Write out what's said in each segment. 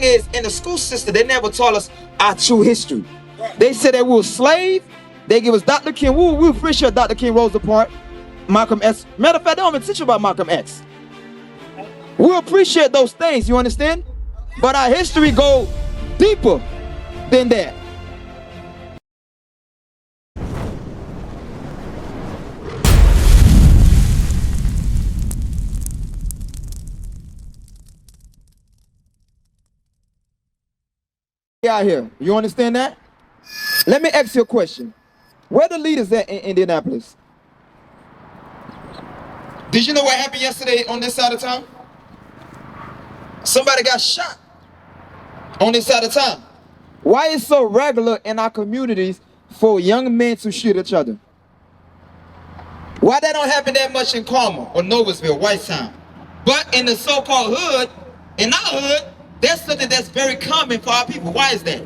is, in the school system, they never taught us our true history. They said that we were slaves. They give us Dr. King. We appreciate Dr. King Rosa Parks, Malcolm X. Matter of fact, they don't even teach you about Malcolm X. We appreciate those things, you understand? But our history go deeper than that. Out here, you understand that? Let me ask you a question. Where the leaders at in Indianapolis? Did you know what happened yesterday on this side of town? Somebody got shot on this side of town. Why is it so regular in our communities for young men to shoot each other? Why that don't happen that much in Carmel or Noblesville, Whitetown? But in the so-called hood, in our hood, that's something that's very common for our people. Why is that?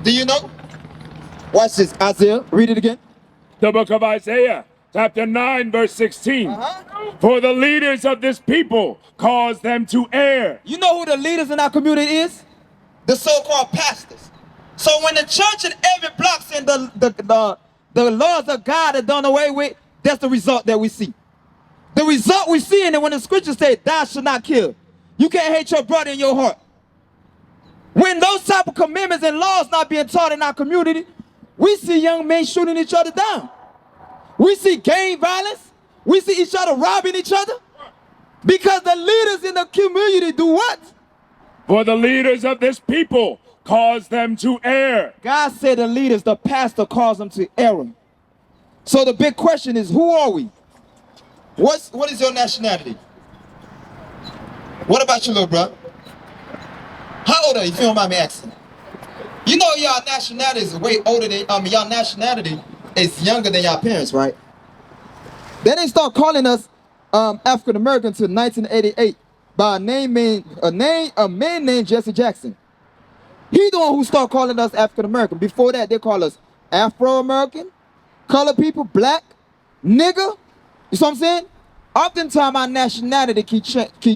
Do you know? Watch this, Isaiah. Read it again. The book of Isaiah, chapter 9, verse 16. For the leaders of this people cause them to err. You know who the leaders in our community is? The so-called pastors. So when the church in every block and the laws of God are done away with, that's the result that we see. The result we see in it when the scriptures say, thou shalt not kill. You can't hate your brother in your heart. When those type of commandments and laws not being taught in our community, we see young men shooting each other down. We see gang violence. We see each other robbing each other. Because the leaders in the community do what? For the leaders of this people cause them to err. God said the leaders, the pastor calls them to error. So the big question is, who are we? What is your nationality? What about you, little bro? How old are you, if you don't mind me asking? You know y'all nationality is way older than, y'all nationality is younger than y'all parents, right? They didn't start calling us African American until 1988 by a man named Jesse Jackson. He the one who started calling us African American. Before that, they call us Afro American, colored people, black, nigger. You see what I'm saying? Oftentimes our nationality keep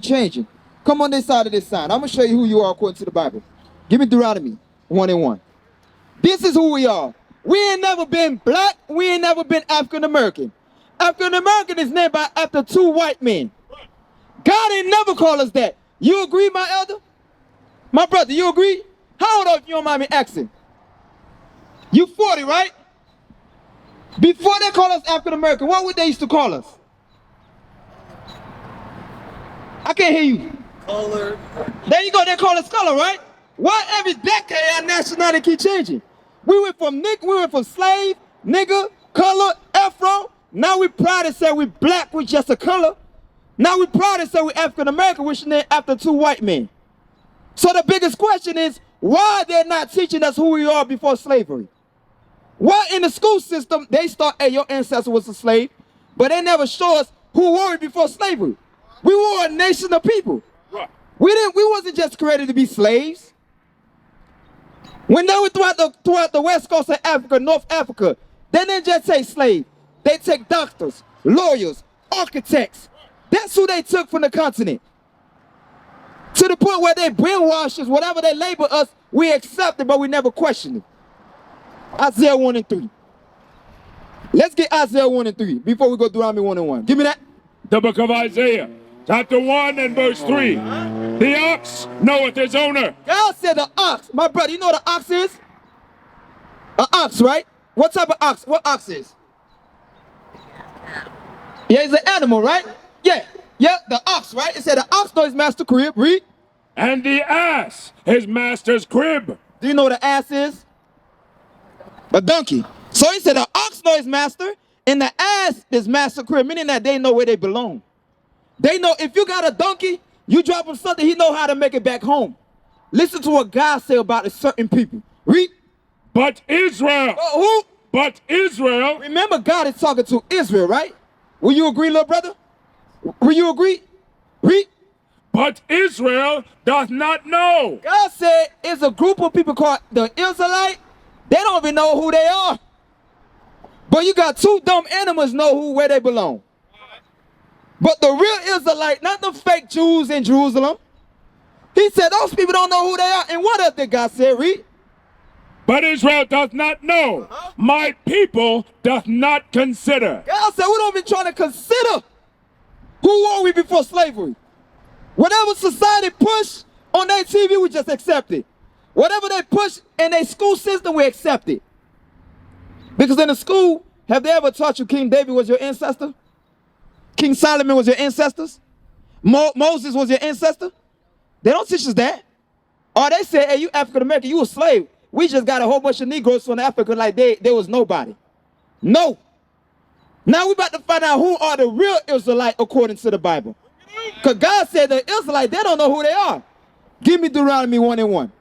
changing. Come on this side of this sign. I'm going to show you who you are according to the Bible. Give me Deuteronomy 1:1. This is who we are. We ain't never been black. We ain't never been African American. African American is named after two white men. God ain't never called us that. You agree, my elder? My brother, you agree? How old are you, if you don't mind me asking? You 40, right? Before they call us African American, what would they used to call us? I can't hear you. Color. There you go, they call us color, right? Why every decade our nationality keep changing? We went from slave, nigga, color, Afro. Now we proud to say we black with just a color. Now we proud to say we African American, which is named after two white men. So the biggest question is, why they're not teaching us who we are before slavery? Why in the school system, they start, hey, your ancestor was a slave, but they never show us who were we before slavery. We were a nation of people. We wasn't just created to be slaves. When they were throughout the west coast of Africa, North Africa, they didn't just take slave. They take doctors, lawyers, architects. That's who they took from the continent. To the point where they brainwash us, whatever they label us, we accept it, but we never question it. Isaiah 1:3. Let's get Isaiah 1:3 before we go through Deuteronomy 1:1. Give me that. The book of Isaiah, chapter 1 and verse 3. The ox knoweth his owner. God said the ox. My brother, you know what an ox is? An ox, right? What type of ox? What ox is? Yeah, it's an animal, right? Yeah, the ox, right? It said the ox knows his master crib. Read. And the ass his master's crib. Do you know what an ass is? A donkey. So he said the ox knows his master, and the ass is master crib, meaning that they know where they belong. They know if you got a donkey, you drop him something, he know how to make it back home. Listen to what God said about a certain people. Read. But Israel. Who? But Israel. Remember, God is talking to Israel, right? Will you agree, little brother? Will you agree? Read. But Israel doth not know. God said it's a group of people called the Israelites. They don't even know who they are. But you got two dumb animals know where they belong. But the real Israelite, not the fake Jews in Jerusalem. He said those people don't know who they are. And what else did God say? Read. But Israel does not know. My people doth not consider. God said we don't be trying to consider who are we before slavery. Whatever society push on their TV, we just accept it. Whatever they push in their school system, we accept it. Because in the school, have they ever taught you King David was your ancestor? King Solomon was your ancestors? Moses was your ancestor? They don't teach us that. Or they say, hey, you African American, you a slave. We just got a whole bunch of Negroes from Africa like they was nobody. No. Now we about to find out who are the real Israelites according to the Bible. Because God said the Israelites, they don't know who they are. Give me Deuteronomy 1:1.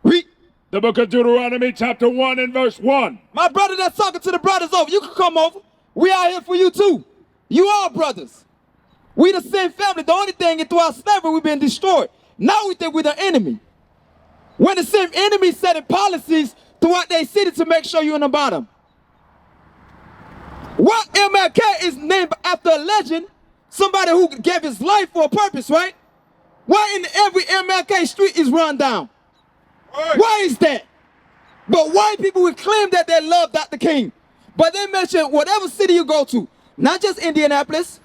Read. The book of Deuteronomy chapter 1 and verse 1. My brother that's talking to the brothers over, you can come over. We are here for you too. You are brothers. We the same family. The only thing is throughout slavery we've been destroyed. Now we think we're the enemy. When the same enemy setting policies throughout their city to make sure you're in the bottom. What MLK is named after a legend, somebody who gave his life for a purpose, right? Why in every MLK street is run down? Why is that? But white people will claim that they love Dr. King. But they mention whatever city you go to, not just Indianapolis.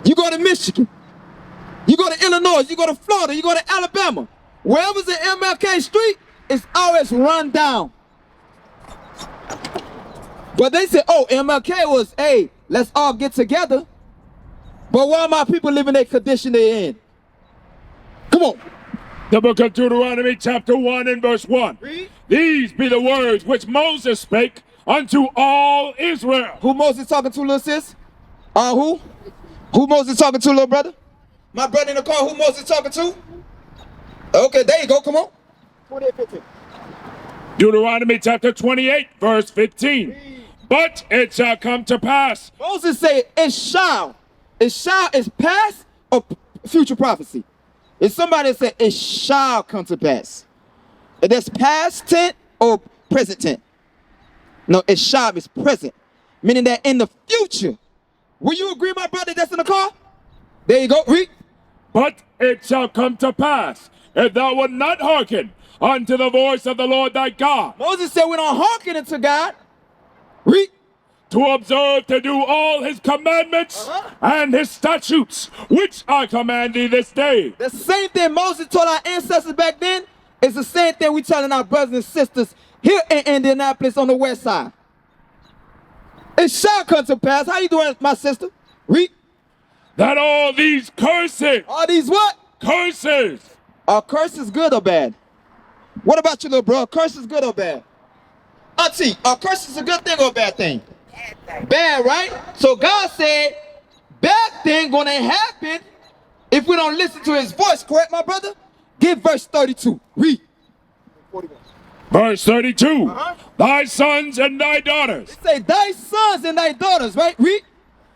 You go to Michigan. You go to Illinois. You go to Florida. You go to Alabama. Wherever's an MLK street, it's always run down. But they say, oh, MLK was, hey, let's all get together. But why are my people living their condition they're in? Come on. The book of Deuteronomy chapter 1 and verse 1. Read. These be the words which Moses spake unto all Israel. Who Moses talking to, little sis? Who? Who Moses talking to, little brother? My brother in the car, who Moses talking to? Okay, there you go, come on. 28:15. Deuteronomy chapter 28 verse 15. Read. But it shall come to pass. Moses said, it shall. It shall is past or future prophecy. If somebody said, it shall come to pass. If that's past tense or present tense. No, it shall is present. Meaning that in the future. Will you agree, my brother, that's in the car? There you go, read. But it shall come to pass, if thou wilt not hearken unto the voice of the Lord thy God. Moses said we don't hearken unto God. Read. To observe to do all his commandments and his statutes, which I command thee this day. The same thing Moses told our ancestors back then is the same thing we telling our brothers and sisters here in Indianapolis on the west side. It shall come to pass. How you doing, my sister? Read. That all these curses. All these what? Curses. Are curses good or bad? What about you, little bro? Curses good or bad? Auntie, are curses a good thing or a bad thing? Bad, right? So God said, bad thing gonna happen if we don't listen to his voice, correct, my brother? Give verse 32. Read. 41. Verse 32. Thy sons and thy daughters. It say thy sons and thy daughters, right? Read.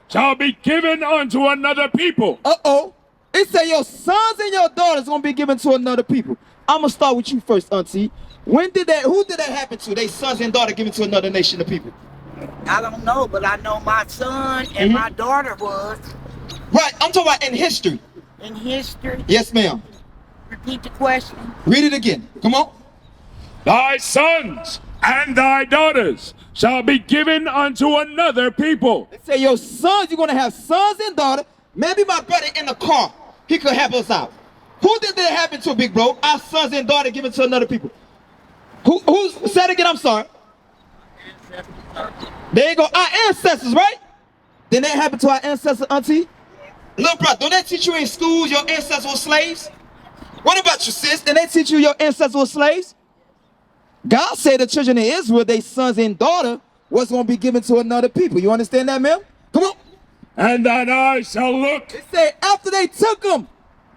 Shall be given unto another people. Uh-oh. It say your sons and your daughters gonna be given to another people. I'm gonna start with you first, auntie. Who did that happen to? They sons and daughters given to another nation of people. I don't know, but I know my son and my daughter was. Right, I'm talking about in history. In history? Yes, ma'am. Repeat the question. Read it again. Come on. Thy sons and thy daughters shall be given unto another people. They say your sons, you're going to have sons and daughters. Maybe my brother in the car, he could help us out. Who did that happen to, big bro? Our sons and daughters given to another people. Who's, say it again, I'm sorry. There you go, our ancestors, right? Didn't that happen to our ancestors, auntie? Little brother, don't they teach you in schools your ancestors were slaves? What about you, sis? Didn't they teach you your ancestors were slaves? God said the children of Israel, their sons and daughters, was going to be given to another people. You understand that, ma'am? Come on. And thine eyes shall look. It said after they took them,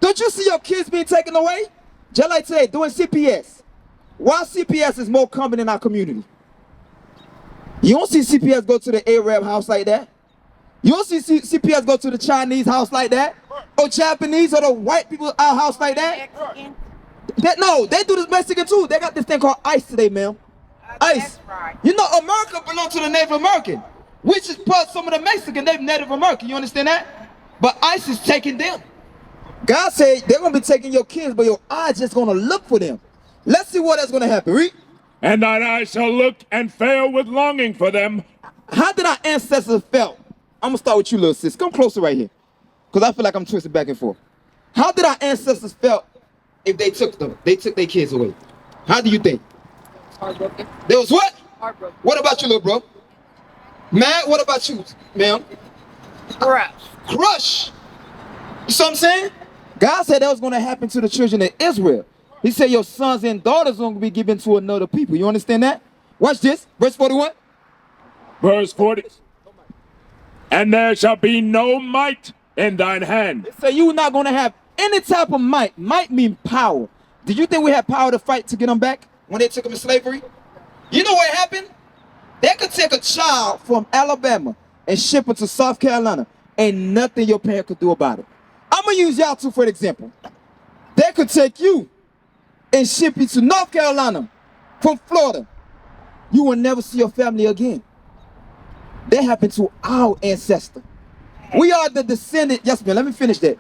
don't you see your kids being taken away? Just like today, doing CPS. Why CPS is more common in our community? You don't see CPS go to the Arab house like that. You don't see CPS go to the Chinese house like that. Or Japanese or the white people house like that. No, they do this Mexican too. They got this thing called ICE today, ma'am. ICE. Right. You know, America belongs to the Native American, which is part some of the Mexican Native American. You understand that? But ICE is taking them. God said they're going to be taking your kids, but your eyes just going to look for them. Let's see what that's going to happen. Read. And thine eyes shall look and fail with longing for them. How did our ancestors felt? I'm going to start with you, little sis. Come closer right here. Because I feel like I'm twisted back and forth. How did our ancestors felt if they took their kids away? How do you think? Heartbroken. There was what? Heartbroken. What about you, little bro? Matt, what about you, ma'am? Crush. Crush. You see what I'm saying? God said that was going to happen to the children of Israel. He said your sons and daughters are going to be given to another people. You understand that? Watch this. Verse 41. Verse 40. And there shall be no might in thine hand. So you're not going to have any type of might. Might mean power. Did you think we had power to fight to get them back when they took them in slavery? You know what happened? They could take a child from Alabama and ship it to South Carolina. Ain't nothing your parent could do about it. I'm going to use y'all two for an example. They could take you and ship you to North Carolina from Florida. You will never see your family again. That happened to our ancestor. We are the descendant. Yes, man, let me finish that.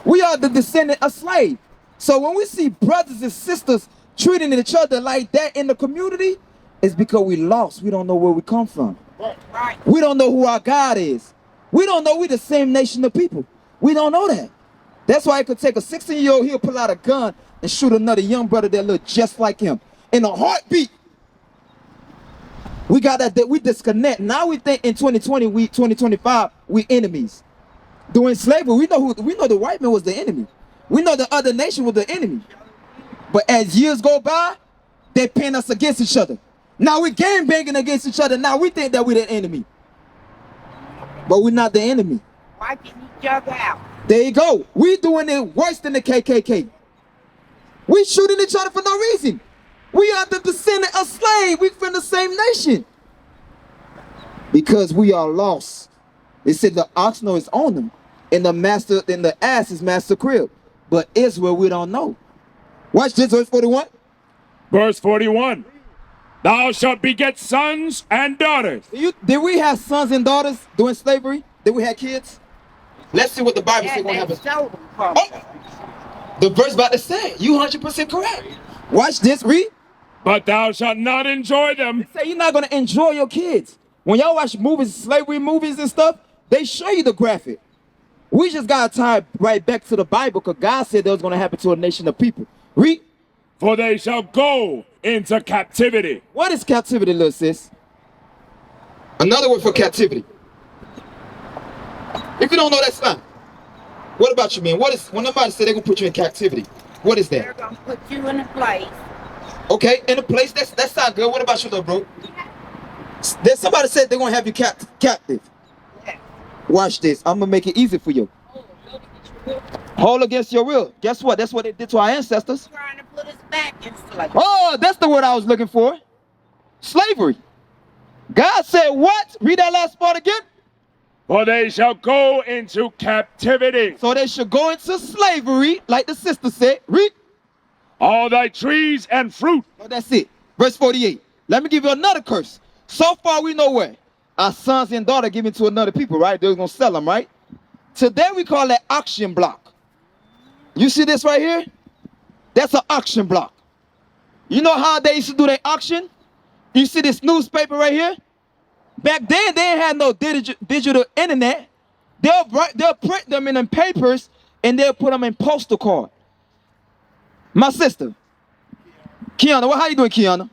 We are the descendant of slaves. So when we see brothers and sisters treating each other like that in the community, it's because we lost. We don't know where we come from. Right. We don't know who our God is. We don't know we the same nation of people. We don't know that. That's why it could take a 16-year-old, he'll pull out a gun and shoot another young brother that look just like him. In a heartbeat. We got that we disconnect. Now we think in 2025, we enemies. During slavery, we know the white man was the enemy. We know the other nation was the enemy. But as years go by, they pin us against each other. Now we game banging against each other. Now we think that we're the enemy. But we're not the enemy. Wiping each other out. There you go. We doing it worse than the KKK. We shooting each other for no reason. We are the descendant of slaves. We from the same nation. Because we are lost. It said the ox know his owner, and the ass is master crib. But Israel, we don't know. Watch this, verse 41. Verse 41. Thou shalt beget sons and daughters. Did we have sons and daughters during slavery? Did we have kids? Let's see what the Bible says going to happen. The verse about to say, you 100% correct. Watch this, read. But thou shalt not enjoy them. Say you're not going to enjoy your kids. When y'all watch movies, slavery movies and stuff, they show you the graphic. We just got to tie right back to the Bible because God said that was going to happen to a nation of people. Read. For they shall go into captivity. What is captivity, little sis? Another word for captivity. If you don't know, that's fine. What about you, man? When somebody say they're going to put you in captivity, what is that? They're going to put you in a place. Okay, in a place, that's not good. What about you, little bro? Then somebody said they're going to have you captive. Yeah. Watch this. I'm going to make it easy for you. Hold against your will. Guess what? That's what they did to our ancestors. Trying to put us back in slavery. Oh, that's the word I was looking for. Slavery. God said what? Read that last part again. For they shall go into captivity. So they should go into slavery, like the sister said. Read. All thy trees and fruit. Oh, that's it. Verse 48. Let me give you another curse. So far we know where. Our sons and daughters given to another people, right? They're going to sell them, right? Today we call that auction block. You see this right here? That's an auction block. You know how they used to do their auction? You see this newspaper right here? Back then, they didn't have no digital internet. They'll print them in them papers and they'll put them in postal card. My sister, Kiana, how you doing, Kiana?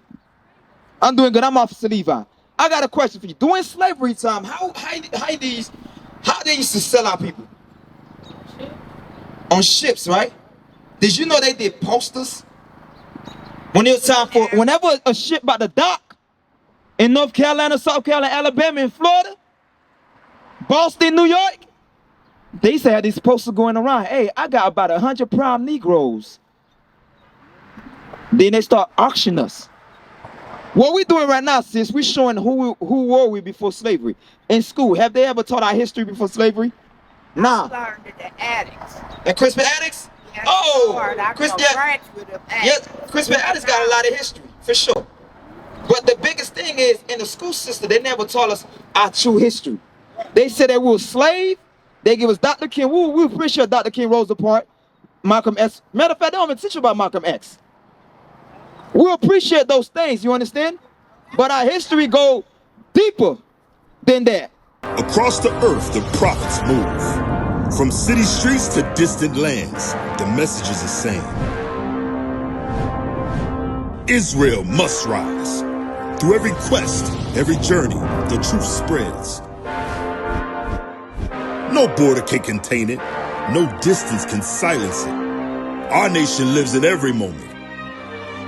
I'm doing good. I'm Officer Levi. I got a question for you. During slavery time, how they used to sell out people? On ships, right? Did you know they did posters? When it was time for, whenever a ship about to dock in North Carolina, South Carolina, Alabama, and Florida, Boston, New York, they used to have these posters going around. Hey, I got about 100 prime Negroes. Then they start auctioning us. What we're doing right now, sis, we're showing who were we before slavery. In school, have they ever taught our history before slavery? Nah. Learned at the attics. And Crispin Addicts? Yeah, Oh, Crispin Addicts got a lot of history, for sure. But the biggest thing is, in the school system, they never taught us our true history. They said that we were slaves, They give us Dr. King. We appreciate Dr. King, Rosa Parks, Malcolm X. Matter of fact, they don't even teach you about Malcolm X. We appreciate those things, you understand? But our history go deeper than that. Across the earth, the prophets move. From city streets to distant lands, the message is the same. Israel must rise. Through every quest, every journey, the truth spreads. No border can contain it. No distance can silence it. Our nation lives in every moment.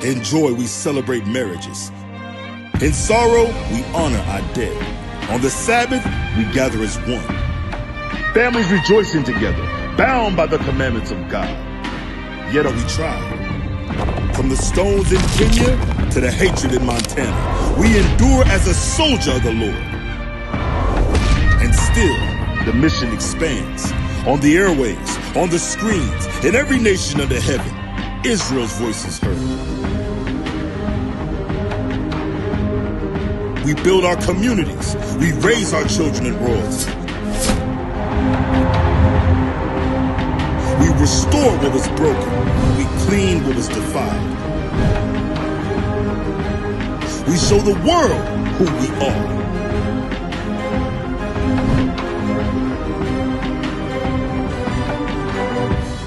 In joy, we celebrate marriages. In sorrow, we honor our dead. On the Sabbath, we gather as one. Families rejoicing together, bound by the commandments of God. Yet are we tried. From the stones in Kenya to the hatred in Montana, we endure as a soldier of the Lord. And still, the mission expands. On the airwaves, on the screens, in every nation under heaven, Israel's voice is heard. We build our communities. We raise our children in royalty. We restore what was broken. We clean what was defiled. We show the world who we are.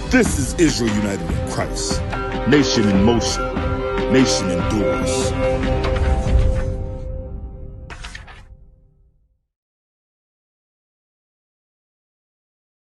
This is Israel united in Christ. Nation in motion. Nation endures.